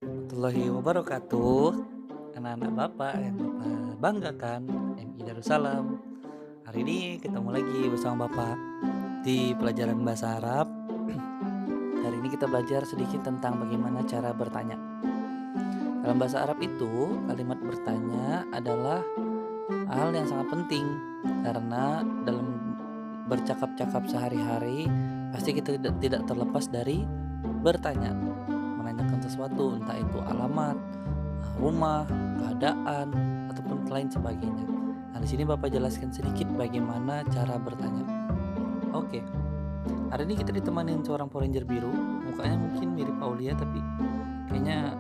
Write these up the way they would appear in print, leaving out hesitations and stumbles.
Warahmatullahi wabarakatuh. Anak-anak Bapak yang Bapak banggakan, MI Darussalam. Hari ini ketemu lagi bersama Bapak di pelajaran bahasa Arab. Hari ini kita belajar sedikit tentang bagaimana cara bertanya. Dalam bahasa Arab itu, kalimat bertanya adalah hal yang sangat penting karena dalam bercakap-cakap sehari-hari pasti kita tidak terlepas dari bertanya, menanyakan sesuatu, entah itu alamat, rumah, keadaan, ataupun lain sebagainya. Nah, di sini Bapak jelaskan sedikit bagaimana cara bertanya. Oke, hari ini kita ditemanin seorang Power Ranger biru. Mukanya mungkin mirip Paulia, tapi kayaknya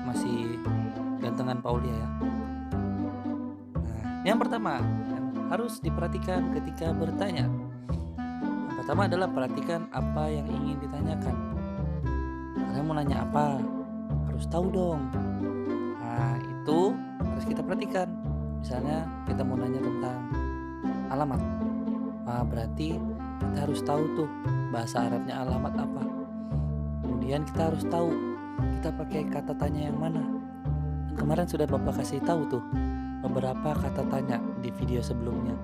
masih gantengan Paulia ya. Nah, yang pertama yang harus diperhatikan ketika bertanya. Yang pertama adalah perhatikan apa yang ingin ditanyakan. Kalian mau nanya apa? Harus tahu dong. Nah, itu harus kita perhatikan. Misalnya kita mau nanya tentang alamat. Nah, berarti kita harus tahu tuh bahasa Arabnya alamat apa. Kemudian kita harus tahu kita pakai kata tanya yang mana. Dan kemarin sudah Bapak kasih tahu tuh beberapa kata tanya di video sebelumnya.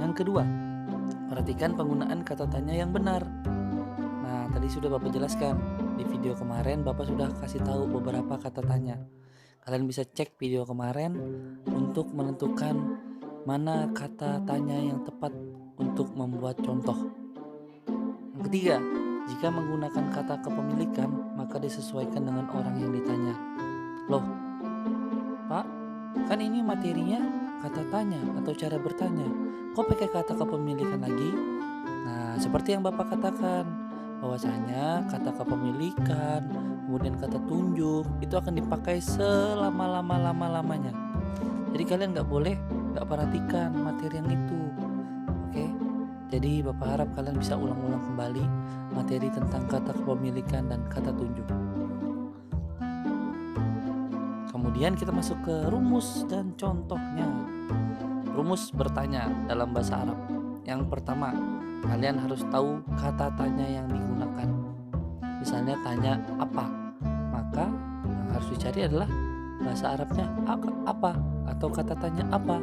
Yang kedua, perhatikan penggunaan kata tanya yang benar. Nah, tadi sudah Bapak jelaskan. Di video kemarin Bapak sudah kasih tahu beberapa kata tanya. Kalian bisa cek video kemarin untuk menentukan mana kata tanya yang tepat untuk membuat contoh. Yang ketiga, jika menggunakan kata kepemilikan, maka disesuaikan dengan orang yang ditanya. Loh, Pak, kan ini materinya kata tanya atau cara bertanya. Kok pakai kata kepemilikan lagi? Nah, seperti yang Bapak katakan, bahwasanya kata kepemilikan, kemudian kata tunjuk itu akan dipakai selama-lamanya. Jadi kalian nggak perhatikan materi yang itu. Oke, jadi Bapak harap kalian bisa ulang-ulang kembali materi tentang kata kepemilikan dan kata tunjuk. Kemudian kita masuk ke rumus dan contohnya. Rumus bertanya dalam bahasa Arab. Yang pertama, kalian harus tahu kata tanya yang digunakan. Misalnya tanya apa, maka yang harus dicari adalah bahasa Arabnya apa atau kata tanya apa.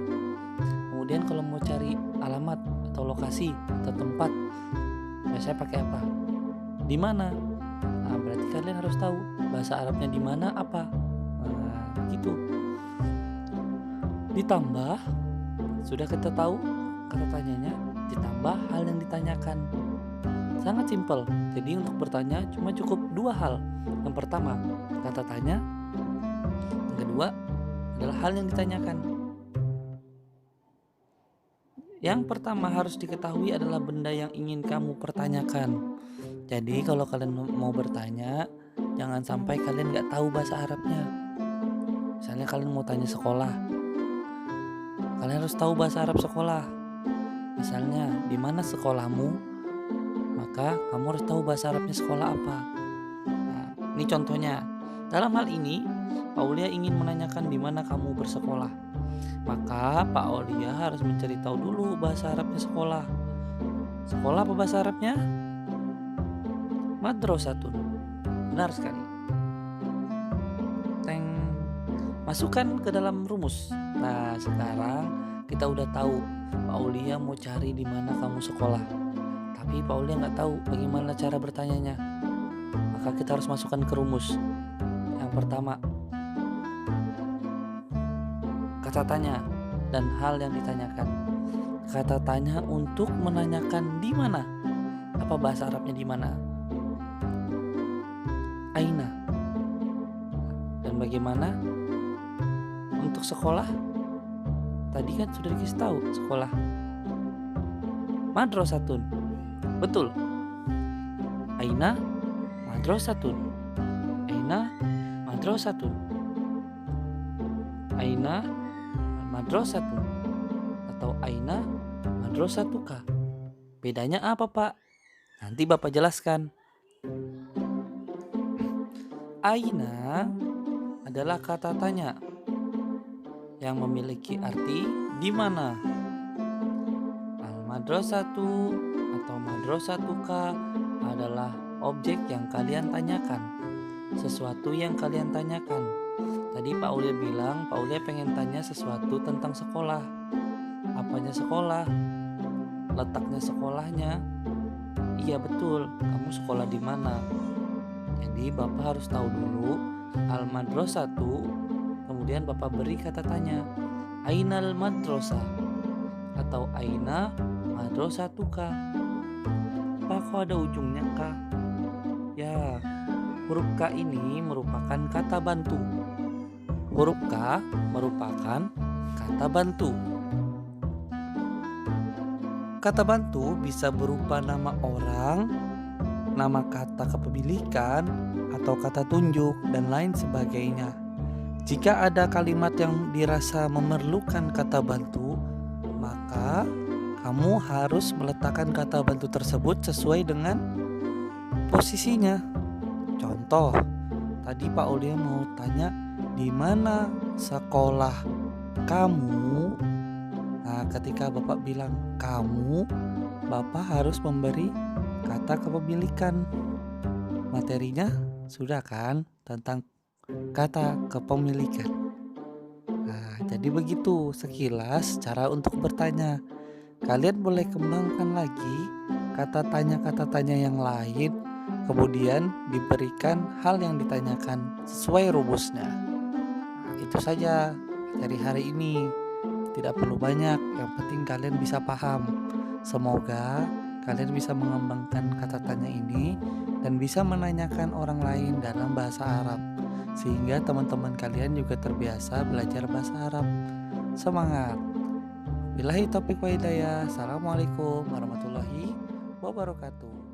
Kemudian kalau mau cari alamat atau lokasi atau tempat, biasanya pakai apa? Di mana? Nah, berarti kalian harus tahu bahasa Arabnya di mana apa. Nah, gitu. Ditambah, sudah kita tahu kata tanyanya, ditambah hal yang ditanyakan. Sangat simpel. Jadi untuk bertanya cuma cukup dua hal. Yang pertama, kata tanya. Yang kedua adalah hal yang ditanyakan. Yang pertama harus diketahui adalah benda yang ingin kamu pertanyakan. Jadi kalau kalian mau bertanya, jangan sampai kalian nggak tahu bahasa Arabnya. Misalnya kalian mau tanya sekolah, kalian harus tahu bahasa Arab sekolah. Misalnya, di mana sekolahmu? Maka kamu harus tahu bahasa Arabnya sekolah apa. Nah, ini contohnya. Dalam hal ini, Pak Aulia ingin menanyakan di mana kamu bersekolah. Maka Pak Aulia harus mencari tahu dulu bahasa Arabnya sekolah. Sekolah apa bahasa Arabnya? Madrasatun. Benar sekali. Teng. Masukkan ke dalam rumus. Nah, sekarang kita udah tahu Pak Aulia mau cari di mana kamu sekolah. Tapi Pak Aulia nggak tahu bagaimana cara bertanyanya. Maka kita harus masukkan ke rumus. Yang pertama, kata tanya dan hal yang ditanyakan. Kata tanya untuk menanyakan di mana. Apa bahasa Arabnya di mana? Aina. Dan bagaimana untuk sekolah? Tadi kan sudah dikasih tahu sekolah. Madrasatun. Betul. Aina madrasatun. Aina madrasatun. Aina madrasatun. Atau aina madrasatuka. Bedanya apa, Pak? Nanti Bapak jelaskan. Aina adalah kata tanya yang memiliki arti di mana. Al-madrasatu atau madrasatuka adalah objek yang kalian tanyakan. sesuatu yang kalian tanyakan. Tadi Pak Aulia bilang, Pak Aulia pengen tanya sesuatu tentang sekolah. Apanya sekolah? Letaknya sekolahnya. Iya betul, kamu sekolah di mana? Jadi Bapak harus tahu dulu al-madrasatu, kemudian Bapak beri kata tanya. Ainal madrasah atau aina madrasatuka. Pak, kok ada ujungnya Kak? Ya, huruf K ini merupakan kata bantu. Huruf K merupakan kata bantu. Kata bantu bisa berupa nama orang, nama kata kepemilikan, atau kata tunjuk, dan lain sebagainya. Jika ada kalimat yang dirasa memerlukan kata bantu, maka kamu harus meletakkan kata bantu tersebut sesuai dengan posisinya. Contoh, tadi Pak Aulia mau tanya di mana sekolah kamu. Nah, ketika Bapak bilang kamu, Bapak harus memberi kata kepemilikan. Materinya sudah kan tentang kata kepemilikan. Nah, jadi begitu sekilas cara untuk bertanya. Kalian boleh kembangkan lagi kata tanya yang lain, kemudian diberikan hal yang ditanyakan sesuai rumusnya. Nah, itu saja dari hari ini. Tidak perlu banyak, yang penting kalian bisa paham. Semoga kalian bisa mengembangkan kata tanya ini dan bisa menanyakan orang lain dalam bahasa Arab, sehingga teman-teman kalian juga terbiasa belajar bahasa Arab. Semangat! Billahi taufiq wa hidayah. Assalamualaikum warahmatullahi wabarakatuh.